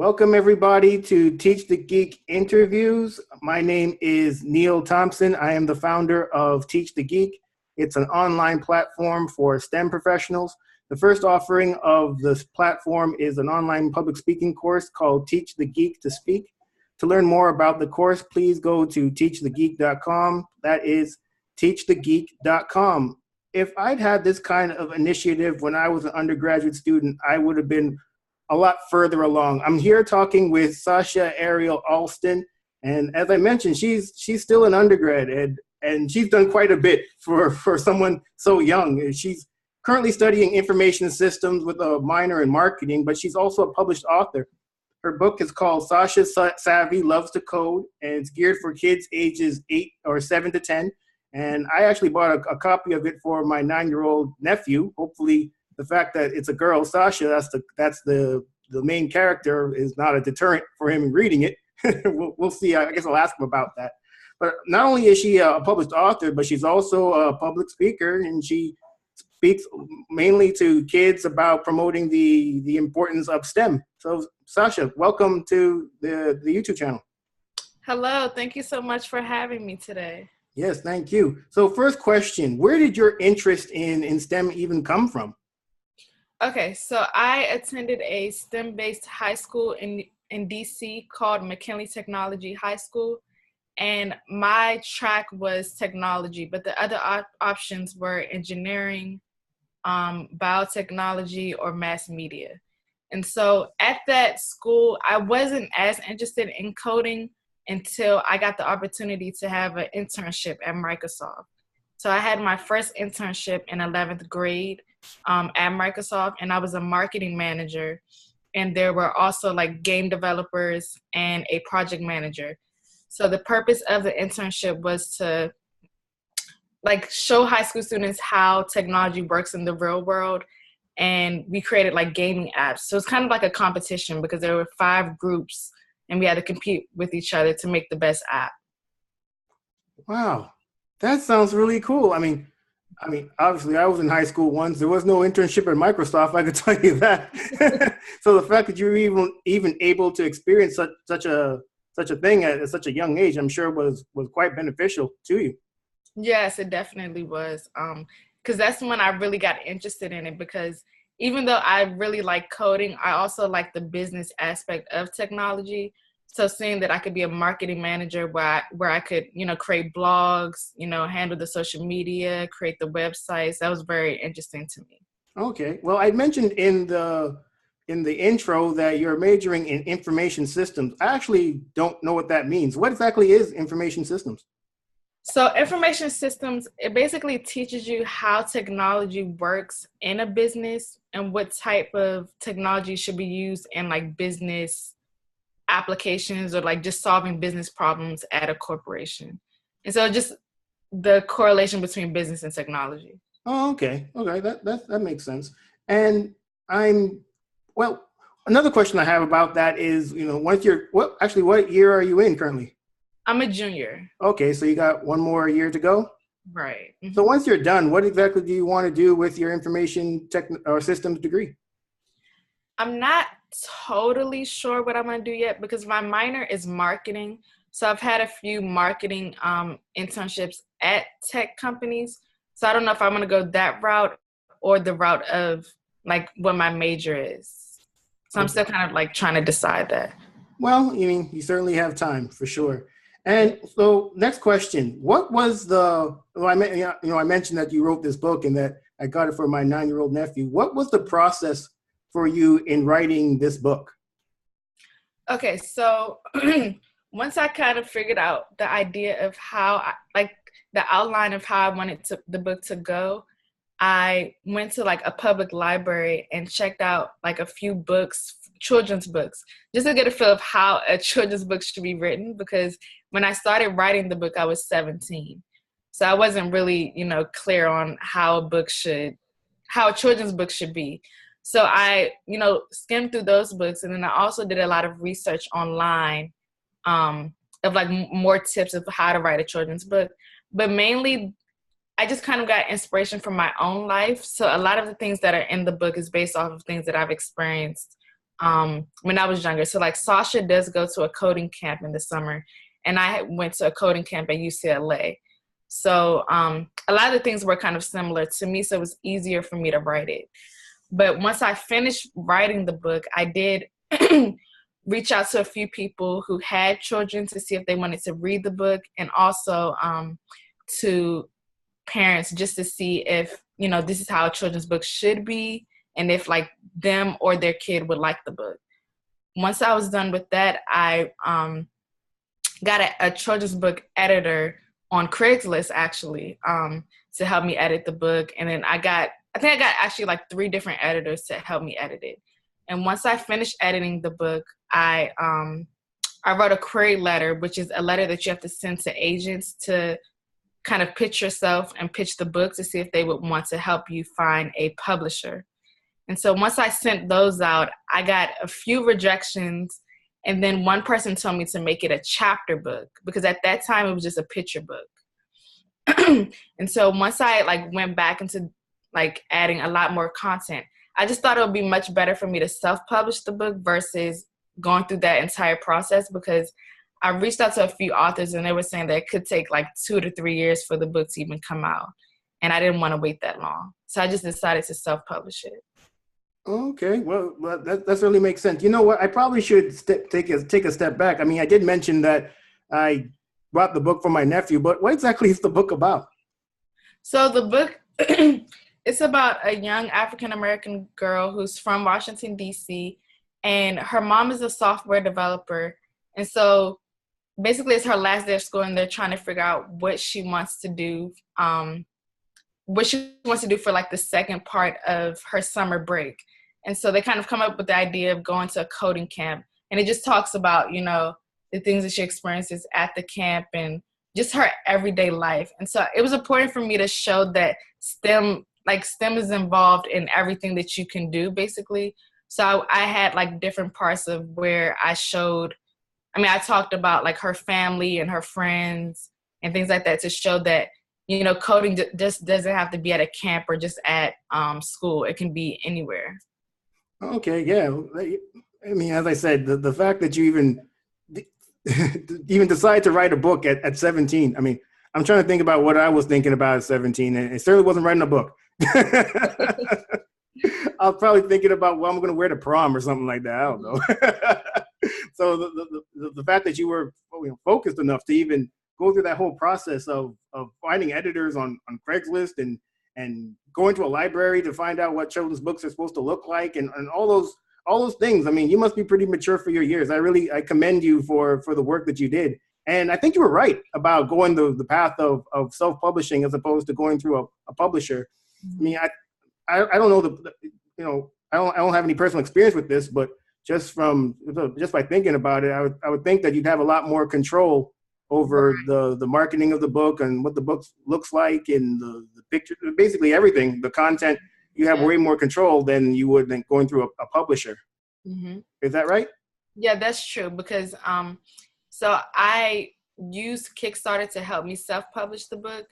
Welcome everybody to Teach the Geek interviews. My name is Neil Thompson. I am the founder of Teach the Geek. It's an online platform for STEM professionals. The first offering of this platform is an online public speaking course called Teach the Geek to Speak. To learn more about the course, please go to teachthegeek.com. That is teachthegeek.com. If I'd had this kind of initiative when I was an undergraduate student, I would have been a lot further along. I'm here talking with Sasha Ariel Alston, and as I mentioned, she's still an undergrad, and she's done quite a bit for someone so young. She's currently studying information systems with a minor in marketing, but she's also a published author. Her book is called Sasha Savvy Loves to Code, and it's geared for kids ages 7 to 10. And I actually bought a copy of it for my 9-year-old nephew. Hopefully, the fact that it's a girl, Sasha, that's the main character, is not a deterrent for him reading it. We'll see. I guess I'll ask him about that. But not only is she a published author, but she's also a public speaker, and she speaks mainly to kids about promoting the importance of STEM. So, Sasha, welcome to the YouTube channel. Hello. Thank you so much for having me today. Yes, thank you. So first question, where did your interest in STEM even come from? Okay, so I attended a STEM-based high school in DC called McKinley Technology High School, and my track was technology, but the other options were engineering, biotechnology, or mass media. And so at that school, I wasn't as interested in coding until I got the opportunity to have an internship at Microsoft. So I had my first internship in 11th grade at Microsoft, and I was a marketing manager. And there were also like game developers and a project manager. So the purpose of the internship was to like show high school students how technology works in the real world. And we created like gaming apps. So it's kind of like a competition because there were 5 groups and we had to compete with each other to make the best app. Wow, that sounds really cool. I mean, obviously I was in high school once. There was no internship at Microsoft, I could tell you that. So the fact that you were even able to experience such a thing at such a young age, I'm sure was quite beneficial to you. Yes, it definitely was. Because that's when I really got interested in it, because even though I really like coding, I also like the business aspect of technology. So seeing that I could be a marketing manager where I could, create blogs, handle the social media, create the websites, that was very interesting to me. Okay. Well, I mentioned in the intro that you're majoring in information systems. I actually don't know what that means. What exactly is information systems? So information systems, it basically teaches you how technology works in a business and what type of technology should be used in like business applications or like just solving business problems at a corporation. And so just the correlation between business and technology. Oh, okay. Okay, that makes sense. And another question I have about that is, what year are you in currently? I'm a junior. Okay, so you got one more year to go? Right. Mm-hmm. So once you're done, what exactly do you want to do with your information or systems degree? I'm not totally sure what I'm going to do yet because my minor is marketing. So I've had a few marketing internships at tech companies. So I don't know if I'm going to go that route or the route of like what my major is. So I'm still kind of like trying to decide that. Well, you certainly have time for sure. And so next question, what was I mentioned that you wrote this book and that I got it for my 9-year-old nephew. What was the process for you in writing this book? Okay, so once I kind of figured out the idea of how, the outline of how I wanted the book to go, I went to like a public library and checked out like a few books, children's books, just to get a feel of how a children's book should be written. Because when I started writing the book, I was 17. So I wasn't really, clear on how a children's book should be. So I, skimmed through those books. And then I also did a lot of research online of like more tips of how to write a children's book. But mainly, I just kind of got inspiration from my own life. So a lot of the things that are in the book is based off of things that I've experienced when I was younger. So like Sasha does go to a coding camp in the summer, and I went to a coding camp at UCLA. So a lot of the things were kind of similar to me, so it was easier for me to write it. But once I finished writing the book, I did reach out to a few people who had children to see if they wanted to read the book, and also to parents just to see if, you know, this is how a children's book should be, and if like them or their kid would like the book. Once I was done with that, I got a children's book editor on Craigslist actually, to help me edit the book. And then I think I got actually like 3 different editors to help me edit it. And once I finished editing the book, I wrote a query letter, which is a letter that you have to send to agents to kind of pitch yourself and pitch the book to see if they would want to help you find a publisher. And so once I sent those out, I got a few rejections. And then one person told me to make it a chapter book, because at that time it was just a picture book. And so once I like went back into like adding a lot more content, I just thought it would be much better for me to self-publish the book versus going through that entire process, because I reached out to a few authors and they were saying that it could take like 2 to 3 years for the book to even come out. And I didn't want to wait that long. So I just decided to self-publish it. Okay, well, that really makes sense. You know what? I probably should take a step back. I mean, I did mention that I bought the book for my nephew, but what exactly is the book about? So the book, it's about a young African-American girl who's from Washington, D.C., and her mom is a software developer. And so basically it's her last day of school, and they're trying to figure out what she wants to do, for like the second part of her summer break. And so they kind of come up with the idea of going to a coding camp. And it just talks about, you know, the things that she experiences at the camp and just her everyday life. And so it was important for me to show that STEM is involved in everything that you can do, basically. So I had like different parts of where I talked about like her family and her friends and things like that to show that, you know, coding just doesn't have to be at a camp or just at school. It can be anywhere. Okay, yeah. I mean, as I said, the fact that you even decide to write a book at 17. I mean, I'm trying to think about what I was thinking about at 17, and it certainly wasn't writing a book. I was probably thinking about, well, I'm going to wear to prom or something like that. I don't know. So the fact that you were focused enough to even go through that whole process of finding editors on Craigslist and going to a library to find out what children's books are supposed to look like and all those things. I mean, you must be pretty mature for your years. I commend you for the work that you did. And I think you were right about going the path of self-publishing as opposed to going through a publisher. I mean, I don't know I don't have any personal experience with this, but just by thinking about it, I would think that you'd have a lot more control over the marketing of the book and what the book looks like and the picture, basically everything, the content. You have way more control than you would than going through a publisher. Mm-hmm. Is that right? Yeah, that's true, because so I used Kickstarter to help me self-publish the book.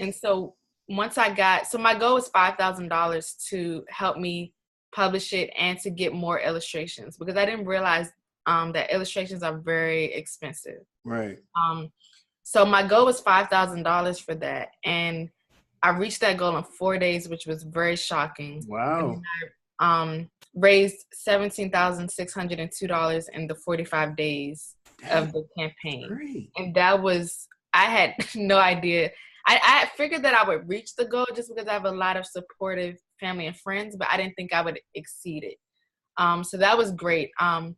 And so once my goal was $5,000 to help me publish it and to get more illustrations, because I didn't realize that illustrations are very expensive. Right. So my goal was $5,000 for that. And I reached that goal in 4 days, which was very shocking. Wow. And I raised $17,602 in the 45 days of the campaign. Great. And I had no idea. I figured that I would reach the goal just because I have a lot of supportive family and friends, but I didn't think I would exceed it. So that was great. And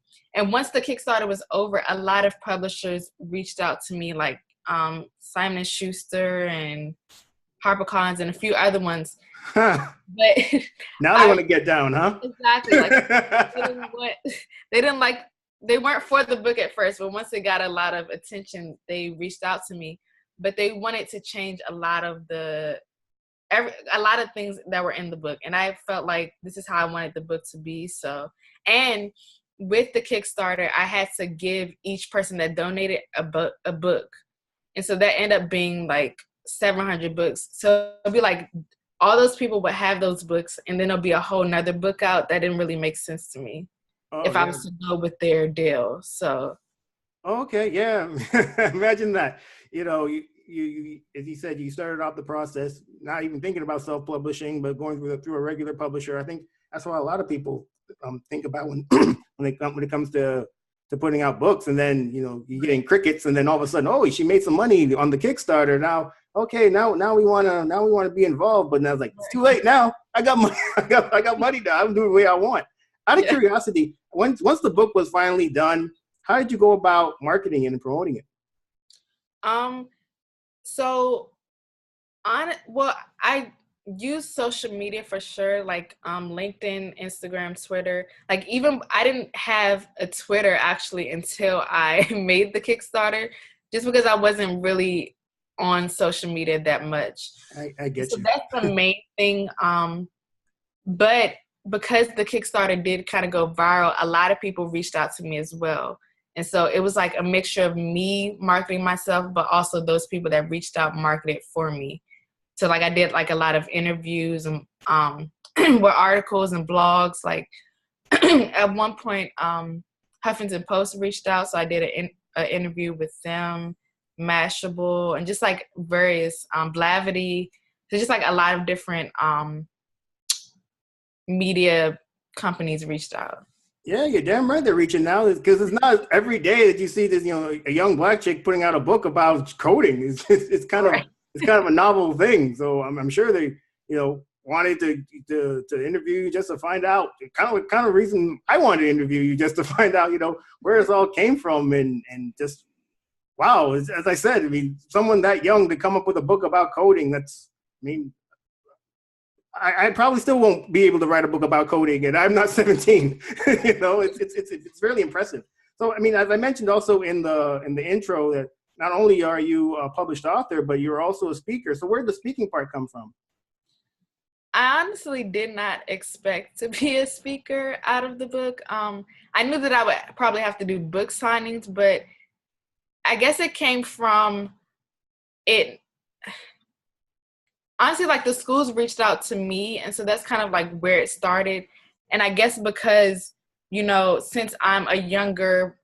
once the Kickstarter was over, a lot of publishers reached out to me, like Simon & Schuster and HarperCollins and a few other ones. Huh. But now they want to get down, huh? Exactly. Like, they weren't for the book at first, but once it got a lot of attention, they reached out to me. But they wanted to change a lot of things that were in the book. And I felt like this is how I wanted the book to be. So, and with the Kickstarter, I had to give each person that donated a book. And so that ended up being like 700 books. So it'll be like all those people would have those books, and then there'll be a whole nother book out. That didn't really make sense to me. Oh, if I yeah. was to go with their deal. So. Okay, yeah. Imagine that. You, as you said, you started off the process not even thinking about self-publishing, but going through a regular publisher. I think that's what a lot of people think about when when it comes to putting out books, and then you're getting crickets, and then all of a sudden, oh, she made some money on the Kickstarter. Now, okay, now we wanna be involved, but now it's like it's too late. Now I got money. I got money now. I'm doing the way I want. Out of curiosity, once the book was finally done, how did you go about marketing it and promoting it? So I use social media for sure, like LinkedIn, Instagram, Twitter. Like even I didn't have a Twitter actually until I made the Kickstarter, just because I wasn't really on social media that much. I get So you. that's the main thing. But because the Kickstarter did kind of go viral, a lot of people reached out to me as well. And so it was like a mixture of me marketing myself, but also those people that reached out marketed for me. So like I did like a lot of interviews and with articles and blogs. Like at one point, Huffington Post reached out, so I did an interview with them, Mashable, and just like various Blavity. So just like a lot of different media companies reached out. Yeah, you're damn right they're reaching out, because it's not every day that you see this, a young Black chick putting out a book about coding. It's kind Right. of a novel thing. So I'm sure they wanted to interview you just to find out kind of reason I wanted to interview you, just to find out where it all came from, and just wow, as I said, I mean, someone that young to come up with a book about coding, I probably still won't be able to write a book about coding, and I'm not 17. It's really impressive. So, I mean, as I mentioned also in the intro, that not only are you a published author, but you're also a speaker. So, where did the speaking part come from? I honestly did not expect to be a speaker out of the book. I knew that I would probably have to do book signings, but I guess it came from it. Honestly, like the schools reached out to me, and so that's kind of like where it started. And I guess because, since I'm a younger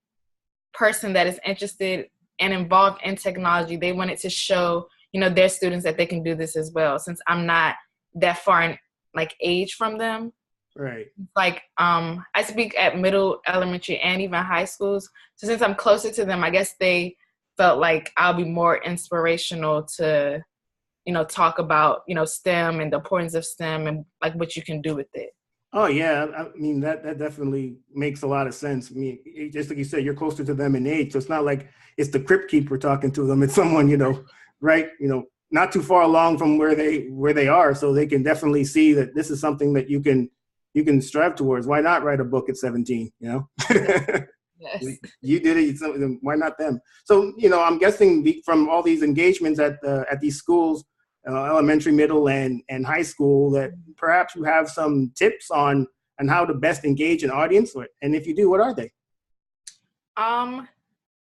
person that is interested and involved in technology, they wanted to show, their students that they can do this as well, since I'm not that far in like age from them. Right. Like I speak at middle, elementary, and even high schools. So since I'm closer to them, I guess they felt like I'll be more inspirational to talk about, STEM and the importance of STEM and like what you can do with it. Oh yeah, I mean that definitely makes a lot of sense. I mean, just like you said, you're closer to them in age, so it's not like it's the crypt keeper talking to them. It's someone right, not too far along from where they are, so they can definitely see that this is something that you can strive towards. Why not write a book at 17? Yes. You did it. Why not them? So I'm guessing from all these engagements at these schools, elementary, middle, and high school, that perhaps you have some tips on how to best engage an audience, and if you do, what are they?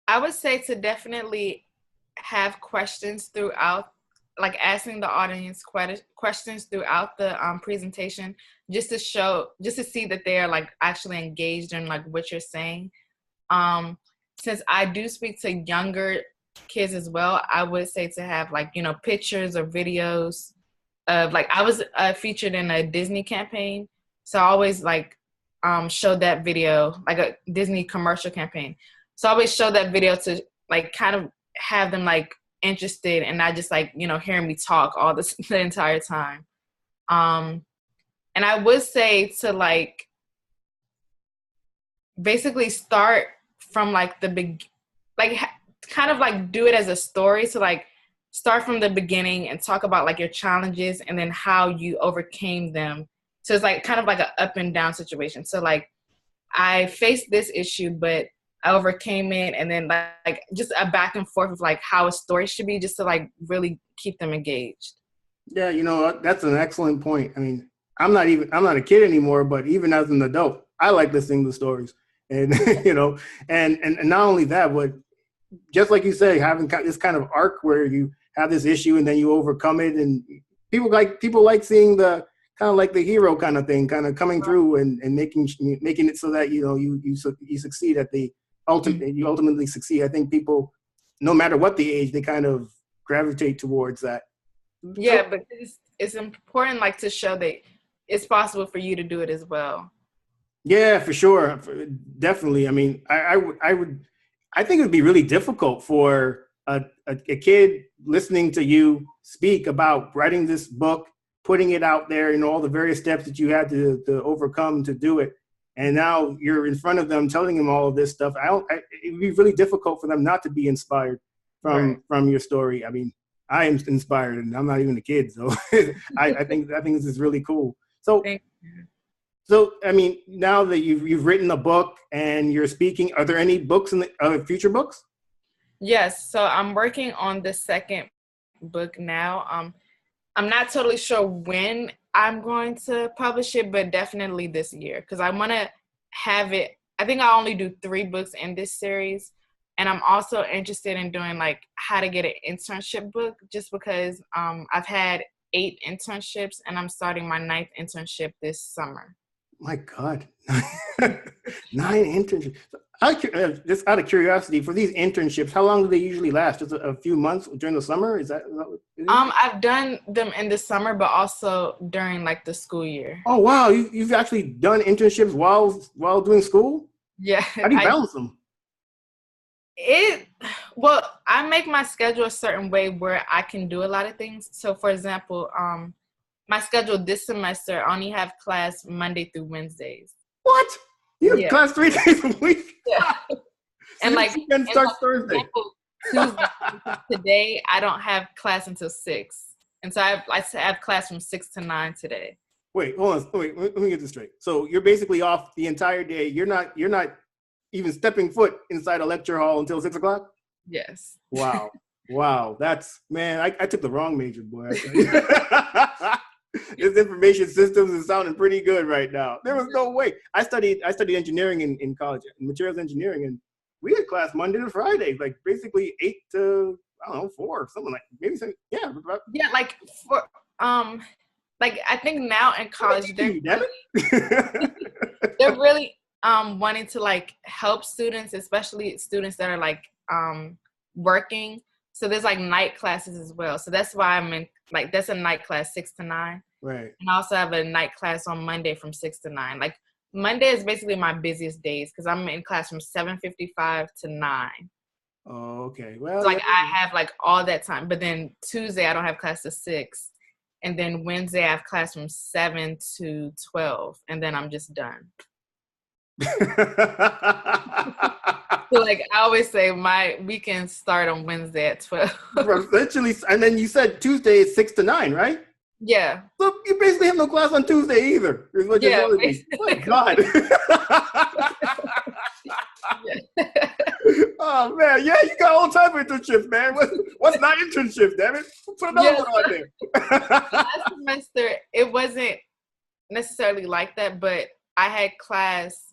I would say to definitely have questions throughout, like asking the audience questions throughout the presentation, just to see that they're like actually engaged in like what you're saying. Since I do speak to younger kids as well, I would say to have like, pictures or videos of like, I was featured in a Disney campaign. So I always like show that video, like a Disney commercial campaign. So I always show that video to like kind of have them like interested and not just like, hearing me talk all this the entire time. And I would say to like basically start from like the big, like kind of like do it as a story. So like start from the beginning and talk about like your challenges and then how you overcame them. So it's like kind of like an up and down situation. So like I faced this issue, but I overcame it, and then like just a back and forth of like how a story should be, just to like really keep them engaged. Yeah, that's an excellent point. I mean, I'm not a kid anymore, but even as an adult, I like listening to stories, and and not only that, but just like you say, having this kind of arc where you have this issue and then you overcome it, and people like seeing the kind of like the hero kind of thing, kind of coming through and making it so that, you know, you succeed at the ultimate, you ultimately succeed. I think people, no matter what the age, they kind of gravitate towards that. Yeah, but it's important, like, to show that it's possible for you to do it as well. Yeah, for sure. Definitely. I mean, I think it would be really difficult for a kid listening to you speak about writing this book, putting it out there, you know, all the various steps that you had to overcome to do it. And now you're in front of them telling them all of this stuff. It would be really difficult for them not to be inspired from your story. I mean, I am inspired, and I'm not even a kid. So I think this is really cool. So, I mean, now that you've written a book and you're speaking, are there any books in the future books? Yes. So I'm working on the second book now. I'm not totally sure when I'm going to publish it, but definitely this year, because I want to have it. I think I only do 3 books in this series. And I'm also interested in doing, like, how to get an internship book, just because I've had 8 internships and I'm starting my 9th internship this summer. My God, 9 internships. Just out of curiosity, for these internships, how long do they usually last? Just a few months during the summer? Is that what it is? I've done them in the summer, but also during, like, the school year. Oh wow, you've actually done internships while doing school? Yeah. How do you balance them? Well, I make my schedule a certain way where I can do a lot of things. So, for example, my schedule this semester, I only have class Monday through Wednesdays. What? You have class 3 days a week? Yeah. So and like, starts Thursday. Tuesday, today, I don't have class until 6. And so I have class from 6 to 9 today. Wait, hold on. Wait, let me get this straight. So you're basically off the entire day. You're not even stepping foot inside a lecture hall until 6 o'clock? Yes. Wow. That's, man, I took the wrong major, boy. This information systems is sounding pretty good right now. There was no way. I studied engineering in college, materials engineering, and we had class Monday to Friday, like basically 8 to, I don't know, 4, something like, maybe something, yeah. Yeah, like for like, I think now in college they're really wanting to, like, help students, especially students that are, like, working. So there's, like, night classes as well. So that's why I'm in, like, that's a night class 6 to 9. Right. And I also have a night class on Monday from 6 to 9. Like, Monday is basically my busiest days because I'm in class from 7:55 to 9. Oh, okay. Well, so, like, I have, like, all that time. But then Tuesday I don't have class to 6. And then Wednesday I have class from 7 to 12. And then I'm just done. So, like, I always say my weekends start on Wednesday at 12. Essentially, and then you said Tuesday is 6 to 9, right? Yeah. So you basically have no class on Tuesday either. Yeah. Oh, God. Oh, man. Yeah, you got all type of internships, man. What's not internships, damn it? Put another one on there. Last semester, it wasn't necessarily like that, but I had class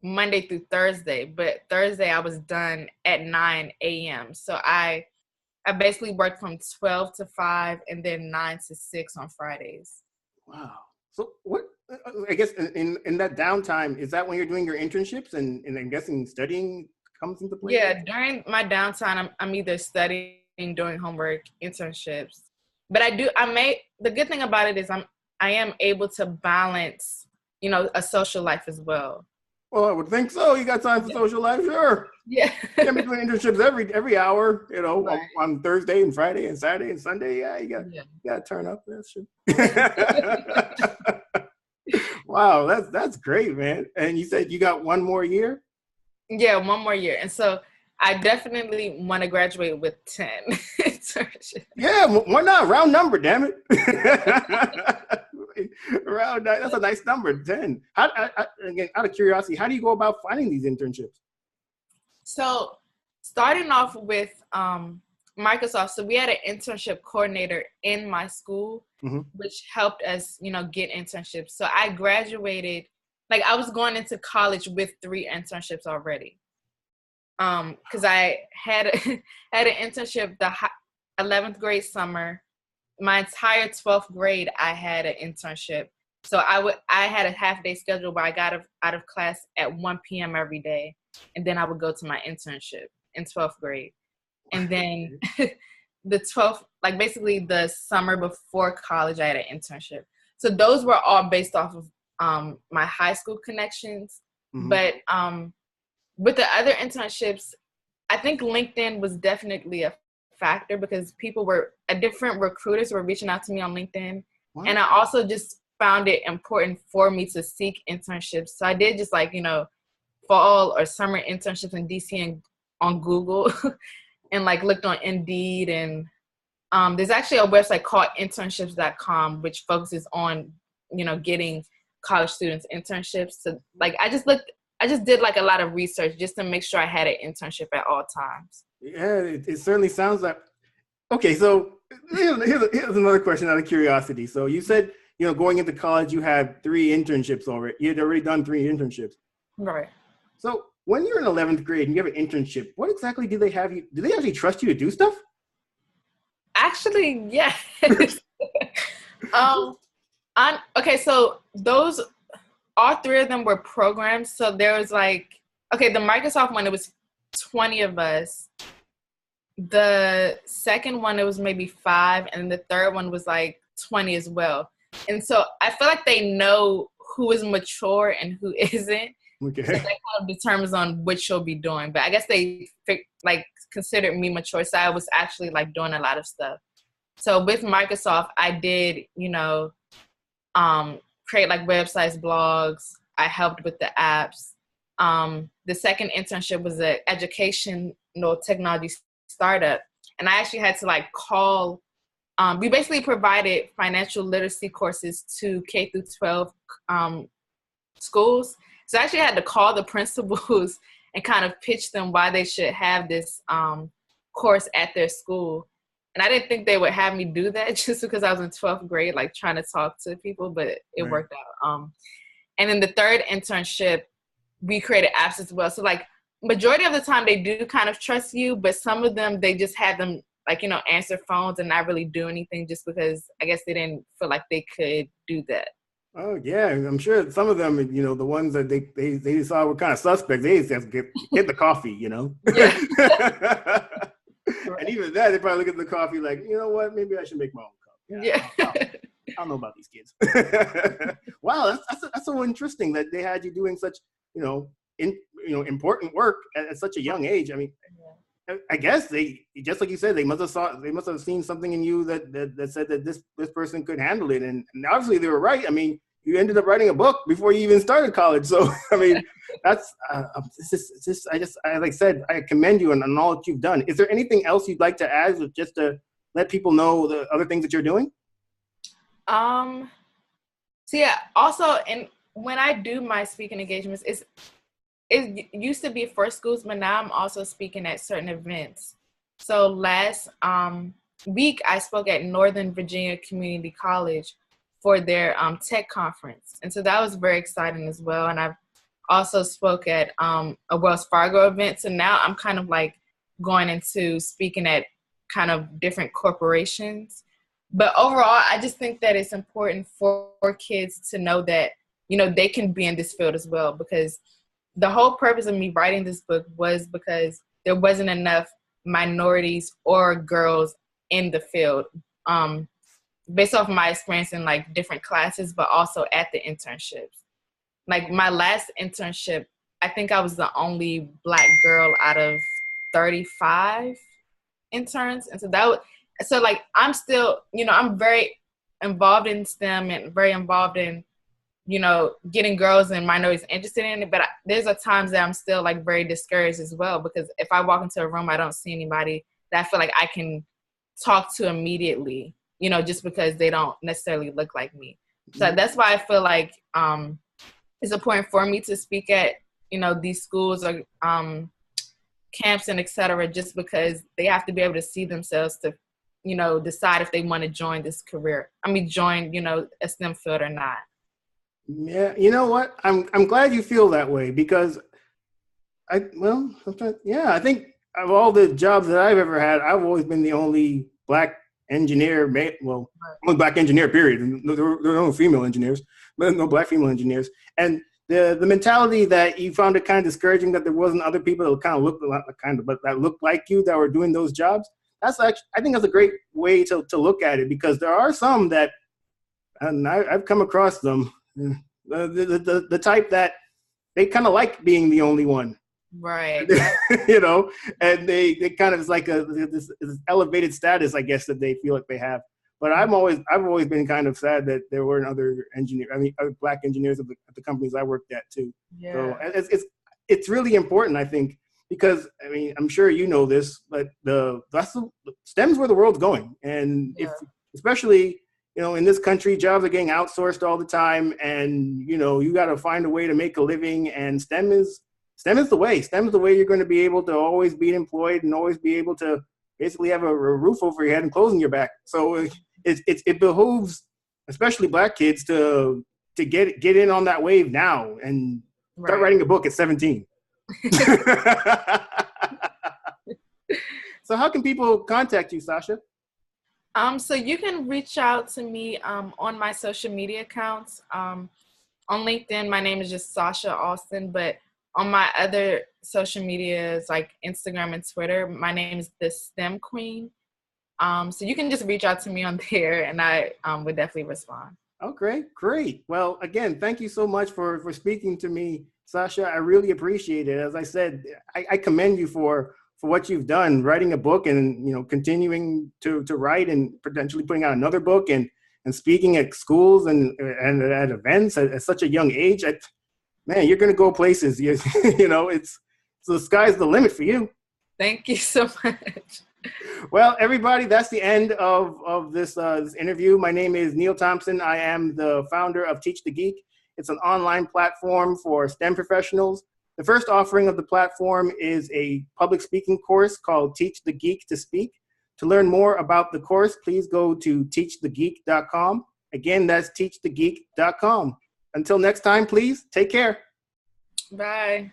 Monday through Thursday, but Thursday I was done at 9 a.m. So I basically worked from 12 to 5 and then 9 to 6 on Fridays. Wow. So what, I guess in that downtime, is that when you're doing your internships and I'm guessing studying comes into play? Yeah, during my downtime, I'm either studying, doing homework, internships. But the good thing about it is I am able to balance, you know, a social life as well. Well, I would think so. You got time for social life, sure. Yeah. You can be doing internships every hour, you know, right. on Thursday and Friday and Saturday and Sunday. Yeah, you got to turn up. That's true. Wow, that's great, man. And you said you got one more year? Yeah, one more year. And so I definitely want to graduate with 10 internships. Yeah, why not? Round number, damn it. That's a nice number, 10. Again, out of curiosity, how do you go about finding these internships? So starting off with Microsoft, so we had an internship coordinator in my school, which helped us, you know, get internships. So I graduated, like, I was going into college with 3 internships already. Because I had an internship the 11th grade summer, my entire 12th grade, I had an internship. So I had a half-day schedule where I got out of class at 1 p.m. every day, and then I would go to my internship in 12th grade. And then the 12th, like basically the summer before college, I had an internship. So those were all based off of my high school connections. Mm-hmm. But with the other internships, I think LinkedIn was definitely a factor because different recruiters were reaching out to me on LinkedIn. Wow. And I also just found it important for me to seek internships. So I did just like, fall or summer internships in DC and on Google and like looked on Indeed. And there's actually a website called internships.com, which focuses on, getting college students internships. So like, I just did like a lot of research just to make sure I had an internship at all times. Yeah, it certainly sounds like. Okay, so here's another question out of curiosity. So you said, going into college, you had 3 internships already. You had already done 3 internships. Right. So when you're in 11th grade and you have an internship, what exactly do they have you? Do they actually trust you to do stuff? Actually, yes. Okay, so all 3 of them were programs. So there was the Microsoft one, it was 20 of us. The second one, it was maybe 5. And the third one was like 20 as well. And so I feel like they know who is mature and who isn't. Okay. So that kind of determines on which you'll be doing. But I guess they considered me mature. So I was actually like doing a lot of stuff. So with Microsoft, I did, create like websites, blogs. I helped with the apps. The second internship was an educational technology startup. And I actually had to like call, we basically provided financial literacy courses to K through 12 schools. So I actually had to call the principals and kind of pitch them why they should have this course at their school. And I didn't think they would have me do that just because I was in 12th grade, like trying to talk to people, but it worked out. And then the third internship, we created apps as well. So like majority of the time they do kind of trust you, but some of them, they just had them like, answer phones and not really do anything just because I guess they didn't feel like they could do that. Oh yeah, I'm sure some of them, the ones that they saw were kind of suspect, they just get the coffee, Yeah. And even that, they probably look at the coffee like, you know what, maybe I should make my own cup. Yeah. I don't know about these kids. Wow, that's so interesting that they had you doing such, important work at such a young age. I mean, I guess they, just like you said, they must have seen something in you that said that this person could handle it, and obviously they were right. I mean, you ended up writing a book before you even started college. So I mean, that's like I said, I commend you on all that you've done. Is there anything else you'd like to add, just to let people know the other things that you're doing? So yeah, also, and when I do my speaking engagements, it used to be for schools, but now I'm also speaking at certain events. So last week, I spoke at Northern Virginia Community College for their tech conference. And so that was very exciting as well. And I've also spoke at a Wells Fargo event. So now I'm kind of like going into speaking at kind of different corporations. But overall, I just think that it's important for kids to know that, they can be in this field as well, because the whole purpose of me writing this book was because there wasn't enough minorities or girls in the field, based off my experience in like different classes, but also at the internships. Like my last internship, I think I was the only Black girl out of 35 interns. And so like I'm still, I'm very involved in STEM and very involved in, getting girls and minorities interested in it. But there's times that I'm still like very discouraged as well, because if I walk into a room, I don't see anybody that I feel like I can talk to immediately, just because they don't necessarily look like me. So that's why I feel like it's important for me to speak at, these schools or camps and et cetera, just because they have to be able to see themselves to, decide if they want to join this career. Join, a STEM field or not. Yeah, you know what? I'm glad you feel that way, because I think of all the jobs that I've ever had, I've always been the only Black engineer, only black engineer, period. There were no female engineers, but no black female engineers. And the mentality that you found it kind of discouraging that there wasn't other people that kind of looked but that looked like you that were doing those jobs. That's actually, I think that's a great way to look at it, because there are some that, and I've come across them, the type that they kind of like being the only one. Right. You know, and they kind of, it's like this elevated status, I guess, that they feel like they have. But I've always been kind of sad that there weren't other black engineers at the companies I worked at too. Yeah. So it's really important, I think, because I mean, I'm sure you know this, but STEM's where the world's going, and especially, you know, in this country, jobs are getting outsourced all the time, and you know, you got to find a way to make a living, and STEM is the way. STEM is the way you're going to be able to always be employed and always be able to basically have a roof over your head and clothes on your back. So it behooves, especially black kids, to get in on that wave now and start writing a book at 17. So how can people contact you, Sasha? So you can reach out to me on my social media accounts. On LinkedIn, my name is just Sasha Alston, but on my other social medias like Instagram and Twitter, my name is The STEM Queen. So you can just reach out to me on there, and I would definitely respond. Okay, great. Well, again, thank you so much for speaking to me, Sasha. I really appreciate it. As I said, I commend you for what you've done, writing a book and, you know, continuing to write and potentially putting out another book and speaking at schools and at events at such a young age. Man, you're going to go places. You know, so the sky's the limit for you. Thank you so much. Well, everybody, that's the end of this interview. My name is Neil Thompson. I am the founder of Teach The Geek. It's an online platform for STEM professionals. The first offering of the platform is a public speaking course called Teach The Geek to Speak. To learn more about the course, please go to teachthegeek.com. Again, that's teachthegeek.com. Until next time, please take care. Bye.